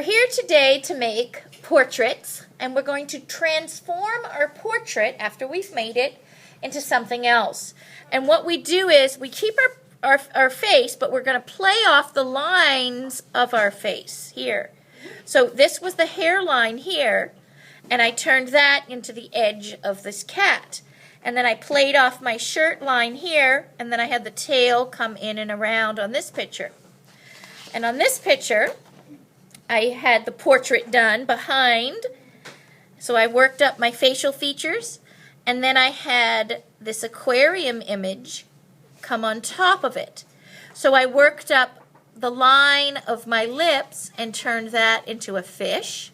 We're here today to make portraits, and we're going to transform our portrait after we've made it into something else. And what we do is we keep our face, but we're going to play off the lines of our face here. So this was the hairline here, and I turned that into the edge of this cat. And then I played off my shirt line here, and then I had the tail come in and around on this picture. And on this picture, I had the portrait done behind, so I worked up my facial features, and then I had this aquarium image come on top of it. So I worked up the line of my lips and turned that into a fish.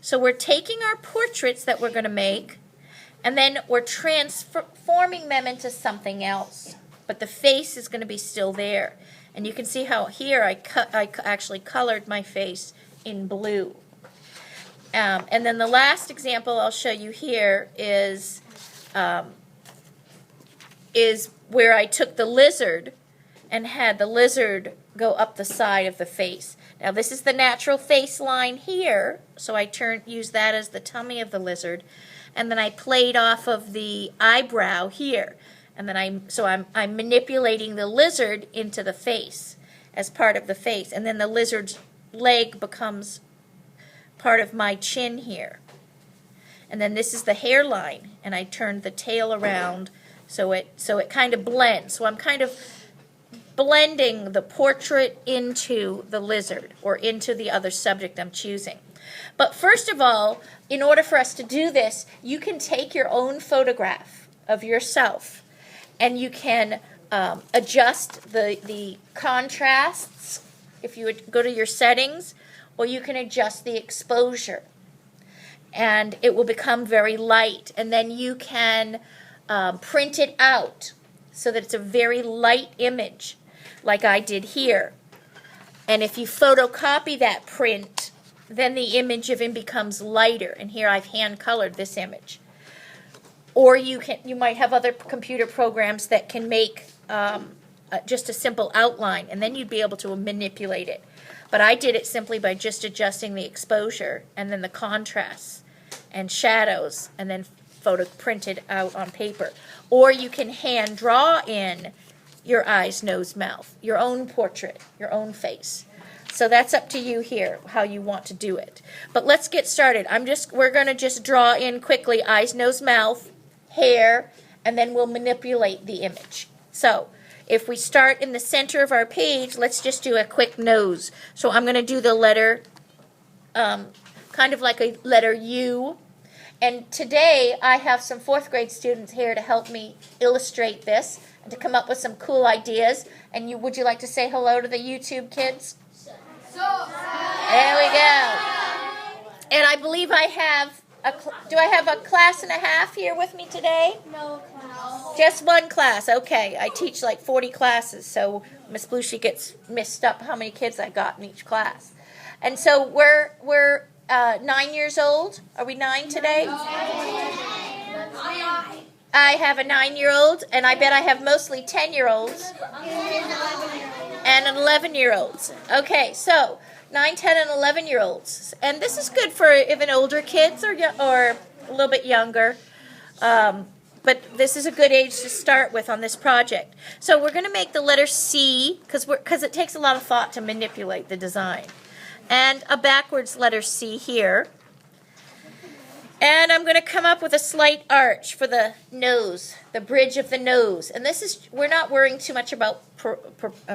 So we're taking our portraits that we're going to make, and then we're transforming them into something else. But the face is going to be still there. And you can see how here I actually colored my face in blue. And then the last example I'll show you here is where I took the lizard and had the lizard go up the side of the face. Now this is the natural face line here, so I use that as the tummy of the lizard, and then I played off of the eyebrow here. And then I'm manipulating the lizard into the face as part of the face. And then the lizard's leg becomes part of my chin here. And then this is the hairline, and I turned the tail around so it kind of blends. So I'm kind of blending the portrait into the lizard or into the other subject I'm choosing. But first of all, in order for us to do this, you can take your own photograph of yourself, and you can adjust the contrasts if you would go to your settings, or you can adjust the exposure. And it will become very light. And then you can print it out so that it's a very light image, like I did here. And if you photocopy that print, then the image of him becomes lighter. And here I've hand-colored this image. Or you might have other computer programs that can make just a simple outline, and then you'd be able to manipulate it. But I did it simply by just adjusting the exposure and then the contrasts and shadows, and then printed out on paper. Or you can hand draw in your eyes, nose, mouth, your own portrait, your own face. So that's up to you here, how you want to do it. But let's get started. We're going to just draw in quickly eyes, nose, mouth, hair, and then we'll manipulate the image. So if we start in the center of our page, let's just do a quick nose. So I'm going to do the letter, kind of like a letter U. And today I have some 4th grade students here to help me illustrate this and to come up with some cool ideas. And would you like to say hello to the YouTube kids? There we go. And I believe I have do I have a class and a half here with me today? No class. Just one class. Okay. I teach like 40 classes, so Miss Blushey gets mixed up how many kids I got in each class. And so we're 9 years old. Are we 9 today? I have a 9-year-old, and I bet I have mostly 10-year-olds and 11-year-olds. Okay, so 9, 10, and 11-year-olds. And this is good for even older kids or a little bit younger. But this is a good age to start with on this project. So we're going to make the letter C, because it takes a lot of thought to manipulate the design. And a backwards letter C here. And I'm going to come up with a slight arch for the nose, the bridge of the nose. And we're not worrying too much about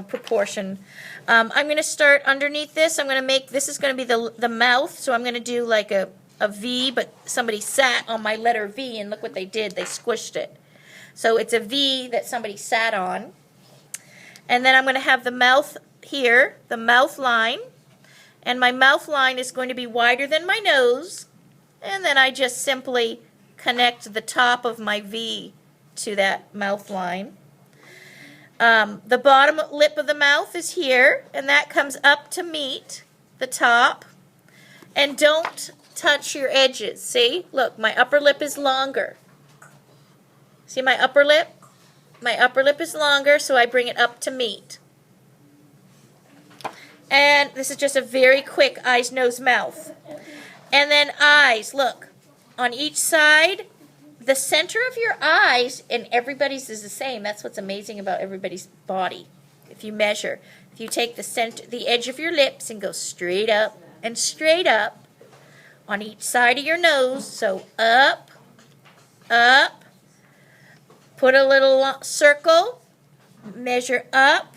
proportion. I'm going to start underneath this. This is going to be the mouth. So I'm going to do like a V, but somebody sat on my letter V, and look what they did. They squished it. So it's a V that somebody sat on. And then I'm going to have the mouth here, the mouth line. And my mouth line is going to be wider than my nose. And then I just simply connect the top of my V to that mouth line. The bottom lip of the mouth is here, and that comes up to meet the top. And don't touch your edges. See? Look, my upper lip is longer. See my upper lip? My upper lip is longer, so I bring it up to meet. And this is just a very quick eyes, nose, mouth. And then eyes, look, on each side, the center of your eyes, and everybody's is the same. That's what's amazing about everybody's body. If you measure, if you take the center, the edge of your lips and go straight up and straight up on each side of your nose, so up, up, put a little circle, measure up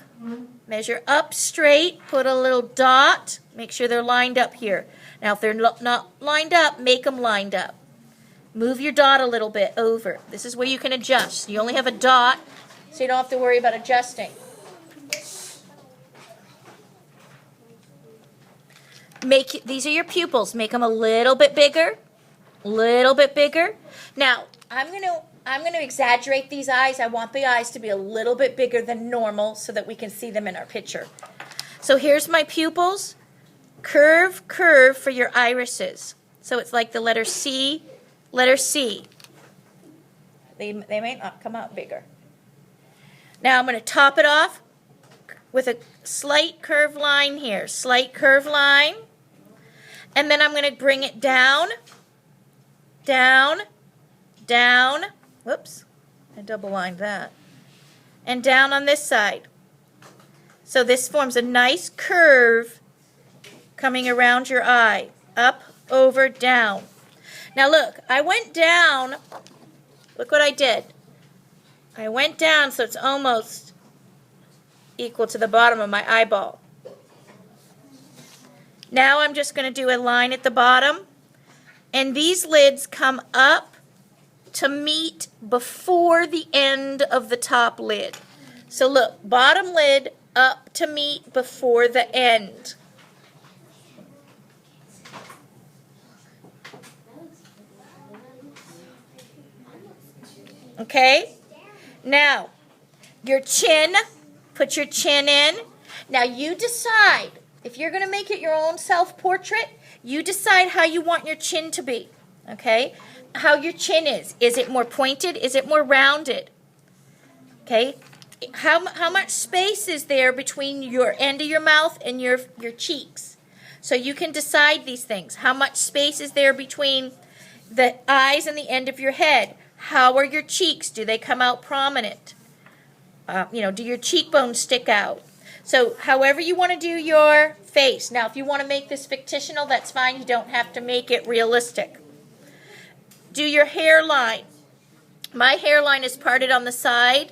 straight, put a little dot, make sure they're lined up here. Now, if they're not lined up, make them lined up. Move your dot a little bit over. This is where you can adjust. You only have a dot, so you don't have to worry about adjusting. These are your pupils. Make them a little bit bigger, little bit bigger. Now, I'm going to exaggerate these eyes. I want the eyes to be a little bit bigger than normal so that we can see them in our picture. So here's my pupils. Curve, curve for your irises. So it's like the letter C, letter C. They may not come out bigger. Now I'm going to top it off with a slight curve line here. Slight curve line. And then I'm going to bring it down, down, down. Whoops, I double lined that. And down on this side. So this forms a nice curve coming around your eye. Up, over, down. Now look, I went down. Look what I did. I went down so it's almost equal to the bottom of my eyeball. Now I'm just going to do a line at the bottom. And these lids come up to meet before the end of the top lid. So look, bottom lid up to meet before the end. Okay? Now, your chin, put your chin in. Now you decide, if you're going to make it your own self-portrait, you decide how you want your chin to be. Okay? How your chin is. Is it more pointed? Is it more rounded? Okay? How much space is there between your end of your mouth and your cheeks? So you can decide these things. How much space is there between the eyes and the end of your head? How are your cheeks? Do they come out prominent? Do your cheekbones stick out? So however you want to do your face. Now, if you want to make this fictional, that's fine. You don't have to make it realistic. Do your hairline. My hairline is parted on the side,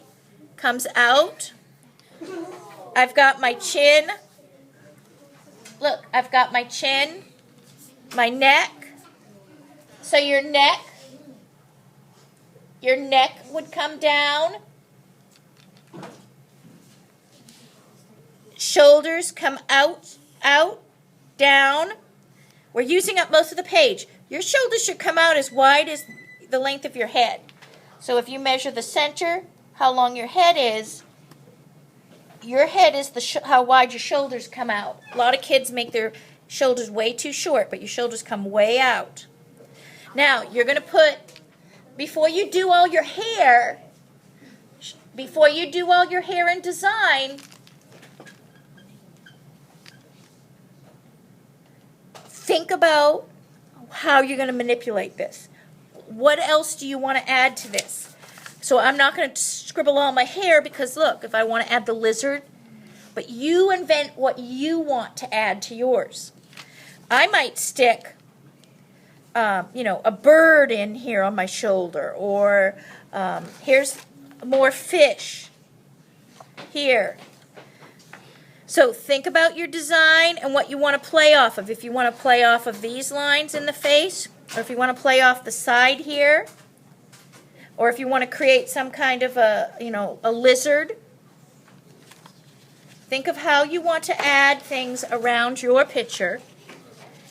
comes out. I've got my chin. Look, I've got my chin, my neck. So your neck would come down. Shoulders come out, down. We're using up most of the page. Your shoulders should come out as wide as the length of your head. So if you measure the center, how long your head is how wide your shoulders come out. A lot of kids make their shoulders way too short, but your shoulders come way out. Now, you're going to put, before you do all your hair and design, think about how you're going to manipulate this. What else do you want to add to this? So I'm not going to scribble all my hair because look, if I want to add the lizard, but you invent what you want to add to yours. I might stick, a bird in here on my shoulder, or here's more fish here. So think about your design and what you want to play off of. If you want to play off of these lines in the face, or if you want to play off the side here, or if you want to create some kind of a lizard. Think of how you want to add things around your picture,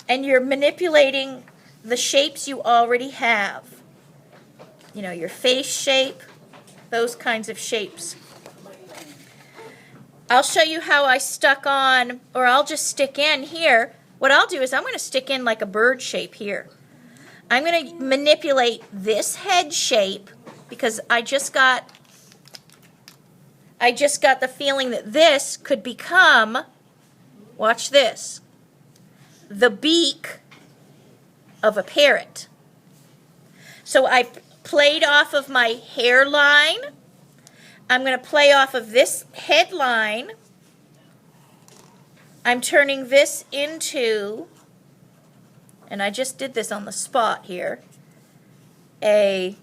and you're manipulating the shapes you already have. Your face shape, those kinds of shapes. I'll show you how I stuck on, or I'll just stick in here. What I'll do is I'm going to stick in like a bird shape here. I'm going to manipulate this head shape because I just got the feeling that this could become watch this, the beak of a parrot. So I played off of my hairline. I'm going to play off of this headline. I'm turning this into, and I just did this on the spot here, my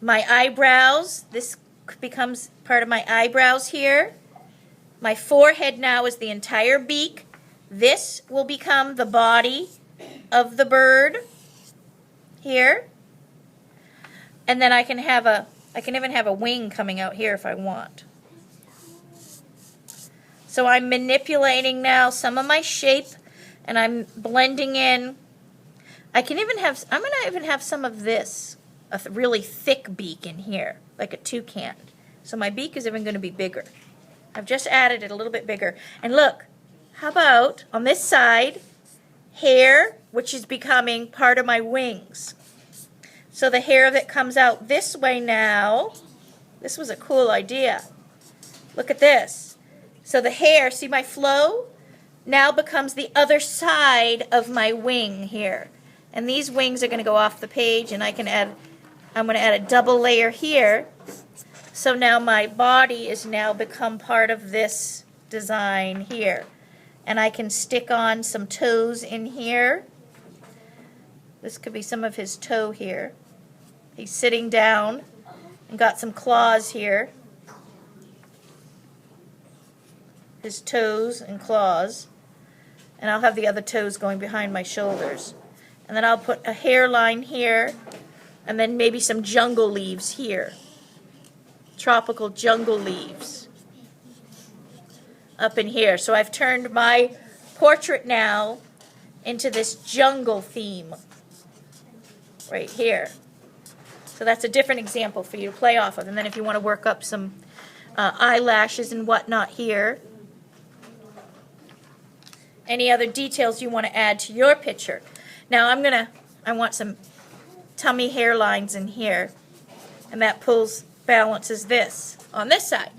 eyebrows. This becomes part of my eyebrows here. My forehead now is the entire beak. This will become the body of the bird here. And then I can even have a wing coming out here if I want. So I'm manipulating now some of my shape, and I'm blending in. I'm going to even have some of this, a really thick beak in here, like a toucan. So my beak is even going to be bigger. I've just added it a little bit bigger. And look, how about on this side, hair, which is becoming part of my wings. So the hair that comes out this way now, this was a cool idea. Look at this. So the hair, see my flow? Now becomes the other side of my wing here. And these wings are going to go off the page, and I'm going to add a double layer here. So now my body is now become part of this design here. And I can stick on some toes in here. This could be some of his toe here. He's sitting down and got some claws here. His toes and claws. And I'll have the other toes going behind my shoulders. And then I'll put a hairline here, and then maybe some jungle leaves here. Tropical jungle leaves up in here. So I've turned my portrait now into this jungle theme right here. So that's a different example for you to play off of. And then if you want to work up some eyelashes and whatnot here, any other details you want to add to your picture. Now I want some tummy hairlines in here, and that balances this on this side.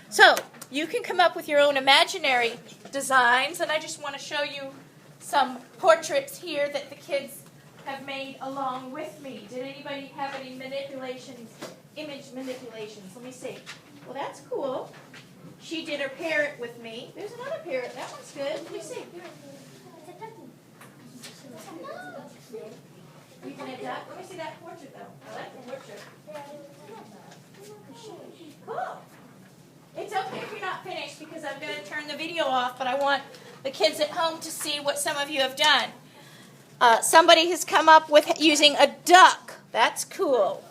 So you can come up with your own imaginary designs, and I just want to show you some portraits here that the kids have made along with me. Did anybody have any image manipulations? Let me see. Well, that's cool. She did her parrot with me. There's another parrot. That one's good. Let me see. You can add that. Let me see that portrait, though. I like the portrait. Cool. It's okay if you're not finished because I'm going to turn the video off, but I want the kids at home to see what some of you have done. Somebody has come up with using a duck. That's cool.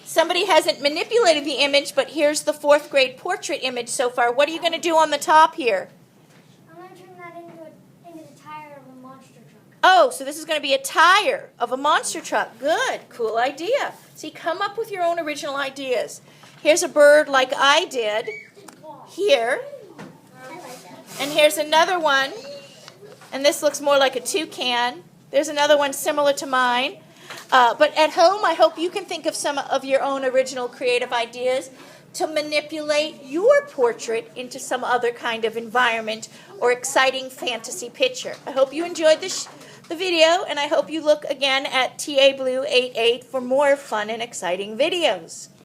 Somebody hasn't manipulated the image, but here's the 4th grade portrait image so far. What are you going to do on the top here? I'm going to turn that into the tire of a monster truck. Oh, so this is going to be a tire of a monster truck. Good. Cool idea. See, come up with your own original ideas. Here's a bird like I did here. And here's another one. And this looks more like a toucan. There's another one similar to mine. But at home, I hope you can think of some of your own original creative ideas to manipulate your portrait into some other kind of environment or exciting fantasy picture. I hope you enjoyed the video, and I hope you look again at TA Blue 88 for more fun and exciting videos.